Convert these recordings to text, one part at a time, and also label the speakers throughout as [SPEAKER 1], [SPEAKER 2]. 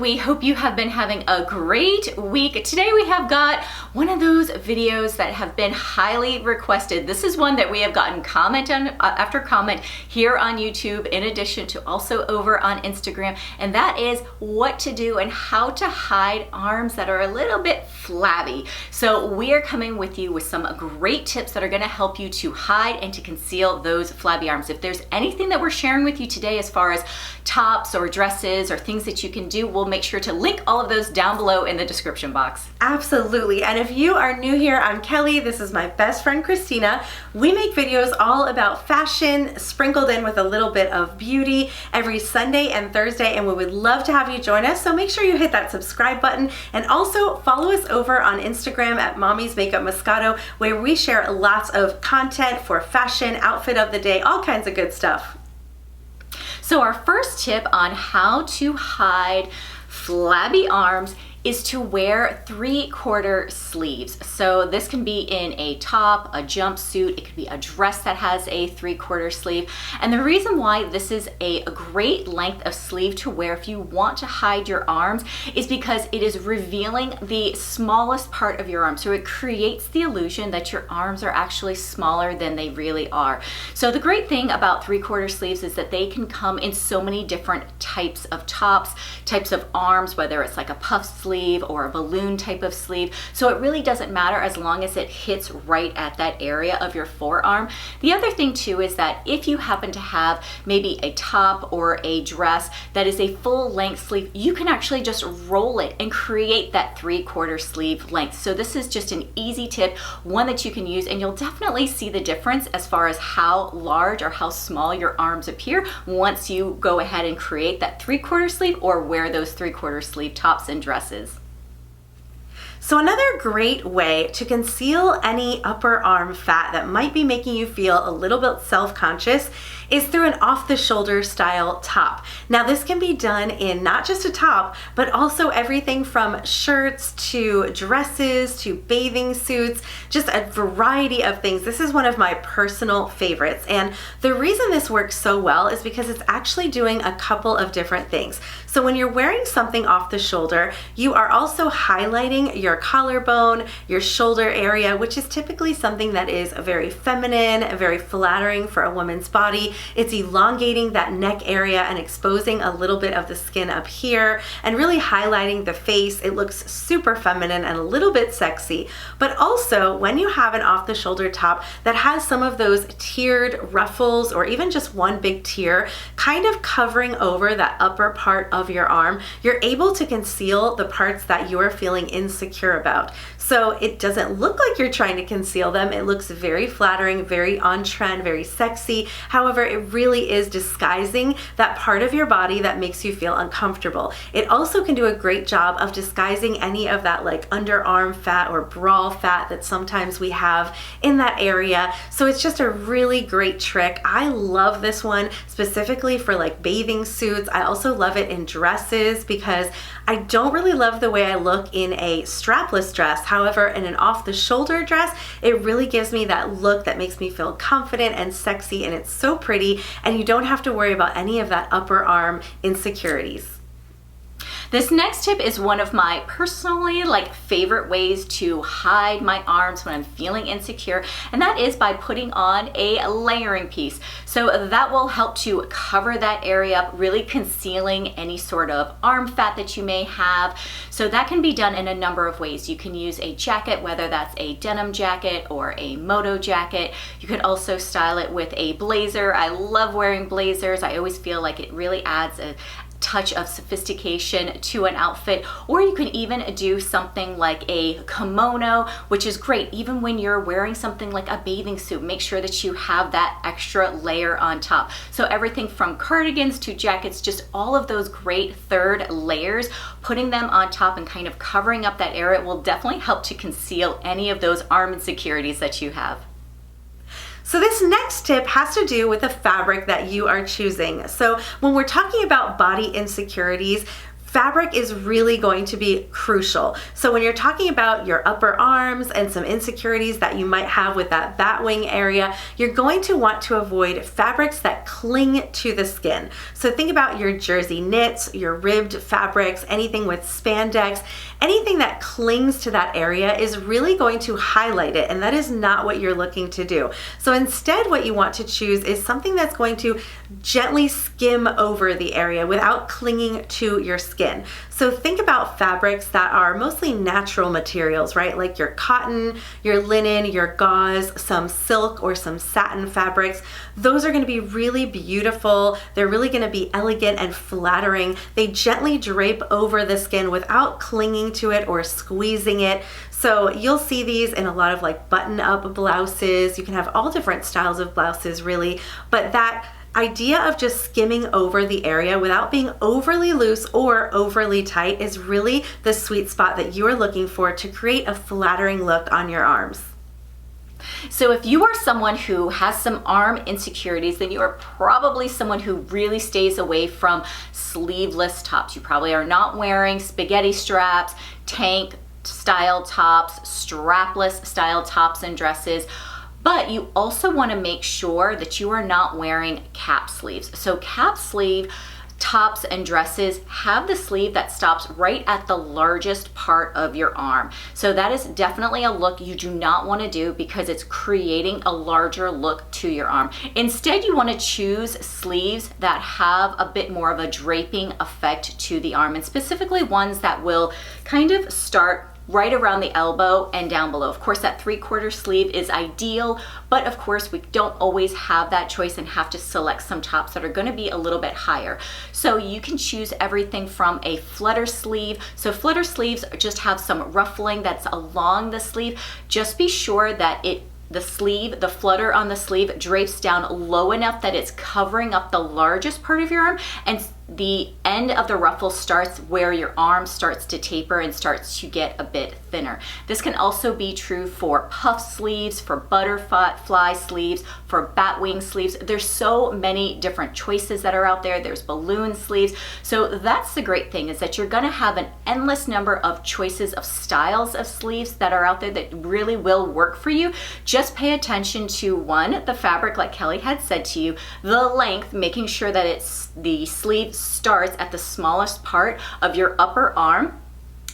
[SPEAKER 1] We hope you have been having a great week. Today we have got one of those videos that have been highly requested. This is one that we have gotten comment after comment here on YouTube, in addition to also over on Instagram, and that is what to do and how to hide arms that are a little bit flabby. So we are coming with you with some great tips that are going to help you to hide and to conceal those flabby arms. If there's anything that we're sharing with you today as far as tops or dresses or things that you can do, we'll make sure to link all of those down below in the description box.
[SPEAKER 2] Absolutely. And if you are new here, I'm Kelly. This is my best friend Christina. We make videos all about fashion sprinkled in with a little bit of beauty every Sunday and Thursday, and we would love to have you join us. So make sure you hit that subscribe button and also follow us over on Instagram at Mommy's Makeup Moscato, where we share lots of content for fashion, outfit of the day, all kinds of good stuff.
[SPEAKER 1] So our first tip on how to hide flabby arms is to wear 3/4 sleeves. So this can be in a top, a jumpsuit, it could be a dress that has a 3/4 sleeve. And the reason why this is a great length of sleeve to wear if you want to hide your arms is because it is revealing the smallest part of your arm. So it creates the illusion that your arms are actually smaller than they really are. So the great thing about 3/4 sleeves is that they can come in so many different types of tops, types of arms, whether it's like a puff sleeve or a balloon type of sleeve. So it really doesn't matter as long as it hits right at that area of your forearm. The other thing too is that if you happen to have maybe a top or a dress that is a full length sleeve, you can actually just roll it and create that 3/4 sleeve length. So this is just an easy tip, one that you can use, and you'll definitely see the difference as far as how large or how small your arms appear once you go ahead and create that 3/4 sleeve or wear those 3/4 sleeve tops and dresses.
[SPEAKER 2] So another great way to conceal any upper arm fat that might be making you feel a little bit self-conscious is through an off-the-shoulder style top. Now this can be done in not just a top, but also everything from shirts to dresses to bathing suits, just a variety of things. This is one of my personal favorites, and the reason this works so well is because it's actually doing a couple of different things. So when you're wearing something off the shoulder, you are also highlighting your collarbone, your shoulder area, which is typically something that is very feminine, very flattering for a woman's body. It's elongating that neck area and exposing a little bit of the skin up here and really highlighting the face. It looks super feminine and a little bit sexy. But also when you have an off the shoulder top that has some of those tiered ruffles or even just one big tier kind of covering over that upper part of your arm, you're able to conceal the parts that you're feeling insecure about. So it doesn't look like you're trying to conceal them. It looks very flattering, very on trend, very sexy. However, it really is disguising that part of your body that makes you feel uncomfortable. It also can do a great job of disguising any of that like underarm fat or bra fat that sometimes we have in that area. So it's just a really great trick. I love this one specifically for like bathing suits. I also love it in dresses because I don't really love the way I look in a strapless dress. However, in an off-the-shoulder dress, it really gives me that look that makes me feel confident and sexy, and it's so pretty, and you don't have to worry about any of that upper arm insecurities.
[SPEAKER 1] This next tip is one of my personally favorite ways to hide my arms when I'm feeling insecure, and that is by putting on a layering piece. So that will help to cover that area up, really concealing any sort of arm fat that you may have. So that can be done in a number of ways. You can use a jacket, whether that's a denim jacket or a moto jacket. You could also style it with a blazer. I love wearing blazers. I always feel like it really adds a touch of sophistication to an outfit. Or you can even do something like a kimono, which is great even when you're wearing something like a bathing suit. Make sure that you have that extra layer on top. So everything from cardigans to jackets, just all of those great third layers, putting them on top and kind of covering up that area will definitely help to conceal any of those arm insecurities that you have.
[SPEAKER 2] So this next tip has to do with the fabric that you are choosing. So when we're talking about body insecurities, fabric is really going to be crucial. So when you're talking about your upper arms and some insecurities that you might have with that bat wing area, you're going to want to avoid fabrics that cling to the skin. So think about your jersey knits, your ribbed fabrics, anything with spandex, anything that clings to that area is really going to highlight it, and that is not what you're looking to do. So instead, what you want to choose is something that's going to gently skim over the area without clinging to your skin. So think about fabrics that are mostly natural materials, right? Like your cotton, your linen, your gauze, some silk or some satin fabrics. Those are going to be really beautiful. They're really going to be elegant and flattering. They gently drape over the skin without clinging to it or squeezing it. So you'll see these in a lot of like button-up blouses. You can have all different styles of blouses really, but that idea of just skimming over the area without being overly loose or overly tight is really the sweet spot that you are looking for to create a flattering look on your arms.
[SPEAKER 1] So if you are someone who has some arm insecurities, then you are probably someone who really stays away from sleeveless tops. You probably are not wearing spaghetti straps, tank style tops, strapless style tops and dresses. But you also want to make sure that you are not wearing cap sleeves. So cap sleeve tops and dresses have the sleeve that stops right at the largest part of your arm. So that is definitely a look you do not want to do because it's creating a larger look to your arm. Instead, you want to choose sleeves that have a bit more of a draping effect to the arm, and specifically ones that will kind of start right around the elbow and down below. Of course, that 3/4 sleeve is ideal, but of course we don't always have that choice and have to select some tops that are going to be a little bit higher. So you can choose everything from a flutter sleeve. So flutter sleeves just have some ruffling that's along the sleeve. Just be sure that the flutter on the sleeve drapes down low enough that it's covering up the largest part of your arm, and the end of the ruffle starts where your arm starts to taper and starts to get a bit thinner. This can also be true for puff sleeves, for butterfly sleeves, for batwing sleeves. There's so many different choices that are out there. There's balloon sleeves. So that's the great thing, is that you're gonna have an endless number of choices of styles of sleeves that are out there that really will work for you. Just pay attention to, one, the fabric, like Kelly had said to you, the length, making sure that the sleeve starts at the smallest part of your upper arm,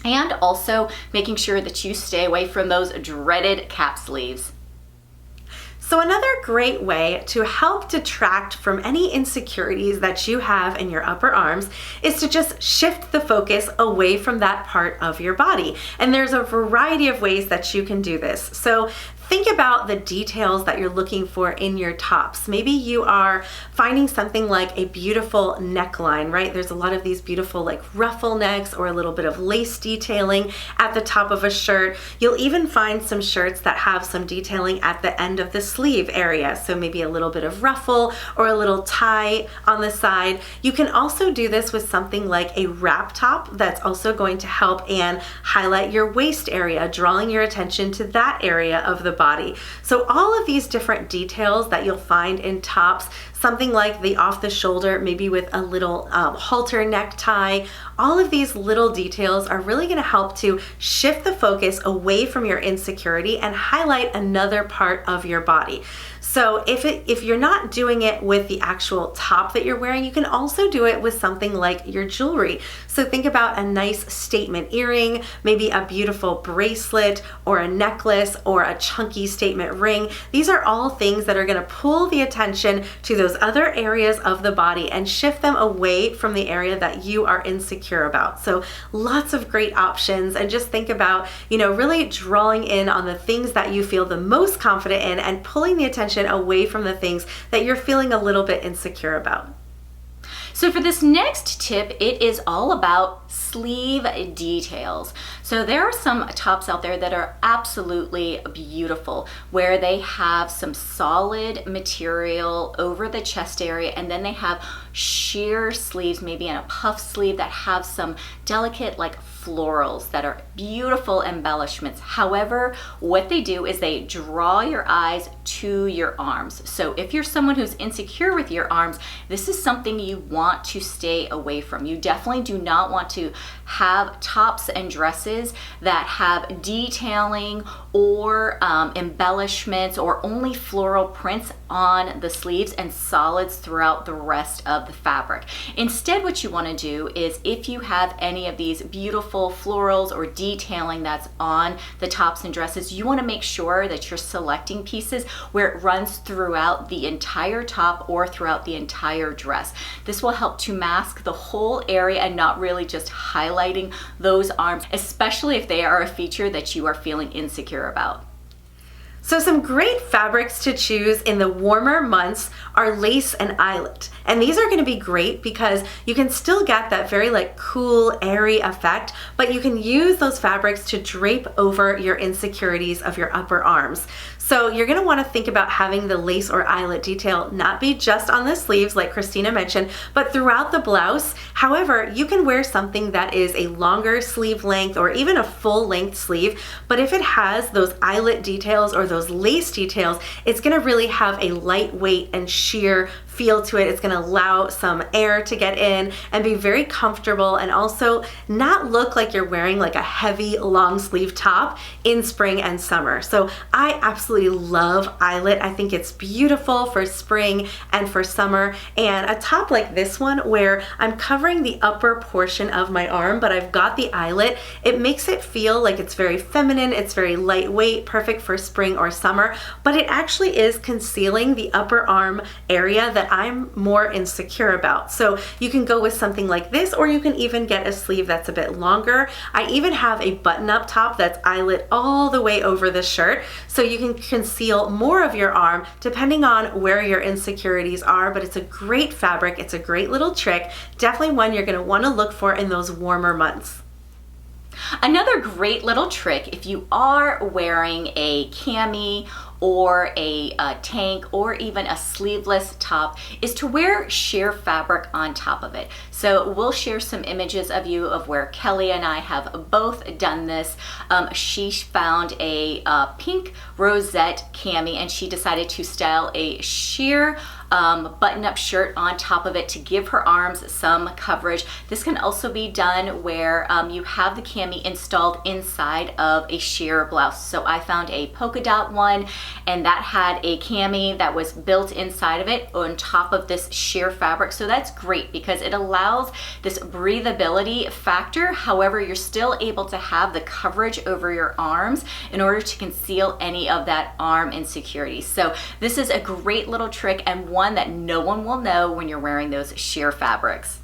[SPEAKER 1] and also making sure that you stay away from those dreaded cap sleeves.
[SPEAKER 2] So another great way to help detract from any insecurities that you have in your upper arms is to just shift the focus away from that part of your body. And there's a variety of ways that you can do this. So think about the details that you're looking for in your tops. Maybe you are finding something like a beautiful neckline, right? There's a lot of these beautiful like ruffle necks or a little bit of lace detailing at the top of a shirt. You'll even find some shirts that have some detailing at the end of the sleeve area. So maybe a little bit of ruffle or a little tie on the side. You can also do this with something like a wrap top that's also going to help and highlight your waist area, drawing your attention to that area of the body. So all of these different details that you'll find in tops, something like the off the shoulder, maybe with a little halter necktie, all of these little details are really going to help to shift the focus away from your insecurity and highlight another part of your body. So if you're not doing it with the actual top that you're wearing, you can also do it with something like your jewelry. So think about a nice statement earring, maybe a beautiful bracelet or a necklace or a chunky statement ring. These are all things that are going to pull the attention to those other areas of the body and shift them away from the area that you are insecure about. So lots of great options, and just think about, really drawing in on the things that you feel the most confident in and pulling the attention away from the things that you're feeling a little bit insecure about.
[SPEAKER 1] So for this next tip, it is all about sleeve details. So there are some tops out there that are absolutely beautiful, where they have some solid material over the chest area, and then they have sheer sleeves, maybe in a puff sleeve, that have some delicate like florals that are beautiful embellishments. However, what they do is they draw your eyes to your arms. So if you're someone who's insecure with your arms, this is something you want to stay away from. You definitely do not want to to have tops and dresses that have detailing or embellishments or only floral prints on the sleeves and solids throughout the rest of the fabric. Instead, what you want to do is, if you have any of these beautiful florals or detailing that's on the tops and dresses, you want to make sure that you're selecting pieces where it runs throughout the entire top or throughout the entire dress. This will help to mask the whole area and not really just highlighting those arms, especially if they are a feature that you are feeling insecure about.
[SPEAKER 2] So some great fabrics to choose in the warmer months are lace and eyelet. And these are going to be great because you can still get that very like cool, airy effect, but you can use those fabrics to drape over your insecurities of your upper arms. So you're going to want to think about having the lace or eyelet detail not be just on the sleeves like Christina mentioned, but throughout the blouse. However, you can wear something that is a longer sleeve length or even a full length sleeve, but if it has those eyelet details or those lace details, it's going to really have a lightweight and sheer feel to it. It's going to allow some air to get in and be very comfortable, and also not look like you're wearing like a heavy long sleeve top in spring and summer. So I absolutely love eyelet. I think it's beautiful for spring and for summer, and a top like this one where I'm covering the upper portion of my arm but I've got the eyelet, it makes it feel like it's very feminine, it's very lightweight, perfect for spring or summer, but it actually is concealing the upper arm area that I'm more insecure about. So you can go with something like this, or you can even get a sleeve that's a bit longer. I even have a button-up top that's eyelet all the way over the shirt, so you can conceal more of your arm depending on where your insecurities are. But it's a great fabric, it's a great little trick, definitely one you're going to want to look for in those warmer months.
[SPEAKER 1] Another great little trick, if you are wearing a cami or a tank or even a sleeveless top, is to wear sheer fabric on top of it. So we'll share some images of where Kelli and I have both done this. She found a pink rosette cami and she decided to style a sheer button-up shirt on top of it to give her arms some coverage. This can also be done where you have the cami installed inside of a sheer blouse. So I found a polka dot one, and that had a cami that was built inside of it on top of this sheer fabric. So that's great because it allows this breathability factor. However, you're still able to have the coverage over your arms in order to conceal any of that arm insecurity. So this is a great little trick, and one that no one will know when you're wearing those sheer fabrics.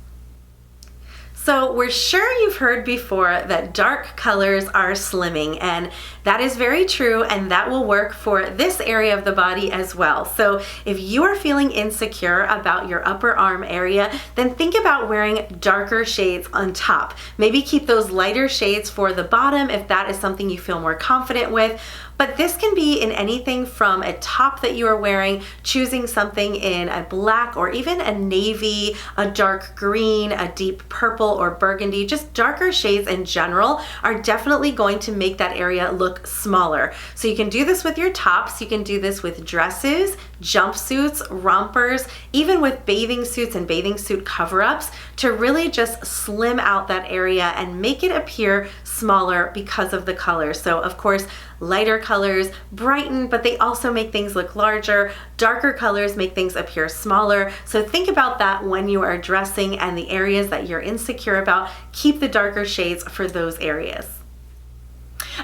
[SPEAKER 2] So we're sure you've heard before that dark colors are slimming, and that is very true, and that will work for this area of the body as well. So if you are feeling insecure about your upper arm area, then think about wearing darker shades on top. Maybe keep those lighter shades for the bottom if that is something you feel more confident with. But this can be in anything from a top that you are wearing, choosing something in a black or even a navy, a dark green, a deep purple or burgundy. Just darker shades in general are definitely going to make that area look smaller. So you can do this with your tops, you can do this with dresses, jumpsuits, rompers, even with bathing suits and bathing suit cover-ups, to really just slim out that area and make it appear smaller because of the color. So of course, lighter colors brighten, but they also make things look larger. Darker colors make things appear smaller. So think about that when you are dressing, and the areas that you're insecure about, keep the darker shades for those areas.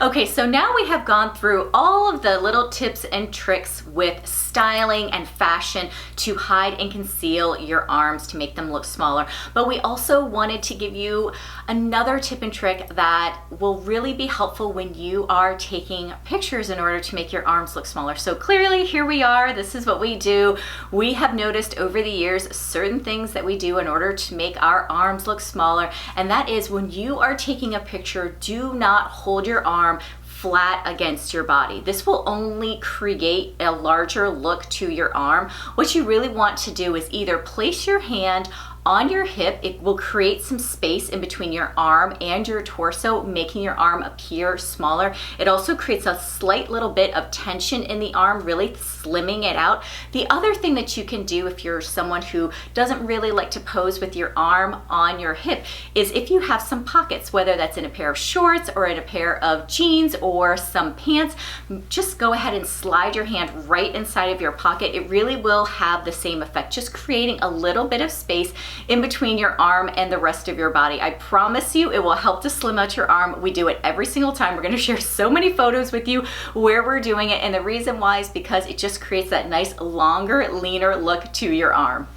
[SPEAKER 1] Okay, so now we have gone through all of the little tips and tricks with styling and fashion to hide and conceal your arms to make them look smaller. But we also wanted to give you another tip and trick that will really be helpful when you are taking pictures in order to make your arms look smaller. So clearly, here we are. This is what we do. We have noticed over the years certain things that we do in order to make our arms look smaller, and that is when you are taking a picture, do not hold your arm flat against your body. This will only create a larger look to your arm. What you really want to do is either place your hand on your hip. It will create some space in between your arm and your torso, making your arm appear smaller. It also creates a slight little bit of tension in the arm, really slimming it out. The other thing that you can do if you're someone who doesn't really like to pose with your arm on your hip is if you have some pockets, whether that's in a pair of shorts or in a pair of jeans or some pants, just go ahead and slide your hand right inside of your pocket. It really will have the same effect, just creating a little bit of space in between your arm and the rest of your body. I promise you it will help to slim out your arm. We do it every single time. We're going to share so many photos with you where we're doing it, and the reason why is because it just creates that nice longer, leaner look to your arm.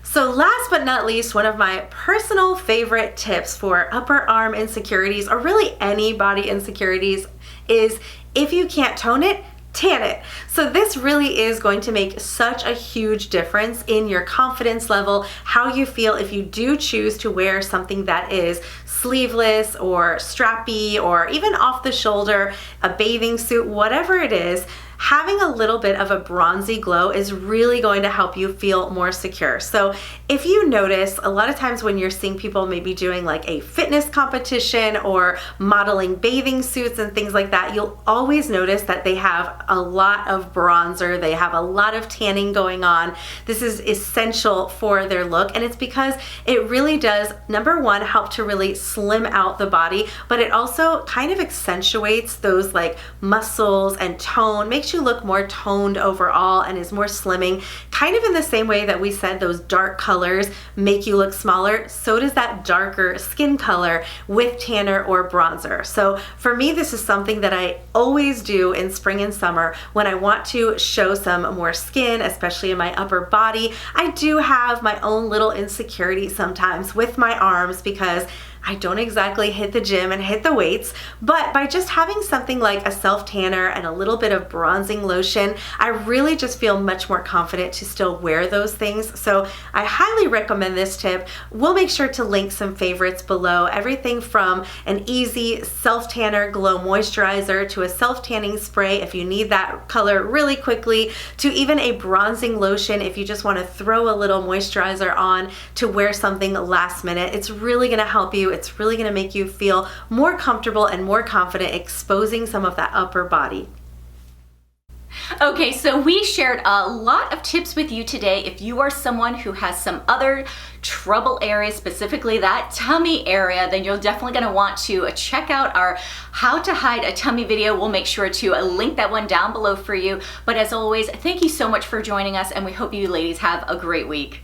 [SPEAKER 2] So last but not least, one of my personal favorite tips for upper arm insecurities, or really any body insecurities, is if you can't tone it, tan it. So this really is going to make such a huge difference in your confidence level, how you feel if you do choose to wear something that is sleeveless or strappy or even off the shoulder, a bathing suit, whatever it is. Having a little bit of a bronzy glow is really going to help you feel more secure. So if you notice, a lot of times when you're seeing people maybe doing like a fitness competition or modeling bathing suits and things like that, you'll always notice that they have a lot of bronzer, they have a lot of tanning going on. This is essential for their look, and it's because it really does, number one, help to really slim out the body, but it also kind of accentuates those like muscles and tone, makes you look more toned overall and is more slimming. Kind of in the same way that we said those dark colors make you look smaller, so does that darker skin color with tanner or bronzer. So for me, this is something that I always do in spring and summer when I want to show some more skin, especially in my upper body. I do have my own little insecurity sometimes with my arms because I don't exactly hit the gym and hit the weights, but by just having something like a self tanner and a little bit of bronzing lotion, I really just feel much more confident to still wear those things. So I highly recommend this tip. We'll make sure to link some favorites below, everything from an easy self tanner glow moisturizer to a self tanning spray if you need that color really quickly, to even a bronzing lotion if you just want to throw a little moisturizer on to wear something last minute. It's really going to help you. It's really going to make you feel more comfortable and more confident exposing some of that upper body.
[SPEAKER 1] Okay, so we shared a lot of tips with you today. If you are someone who has some other trouble areas, specifically that tummy area, then you're definitely going to want to check out our how to hide a tummy video. We'll make sure to link that one down below for you. But as always, thank you so much for joining us, and we hope you ladies have a great week.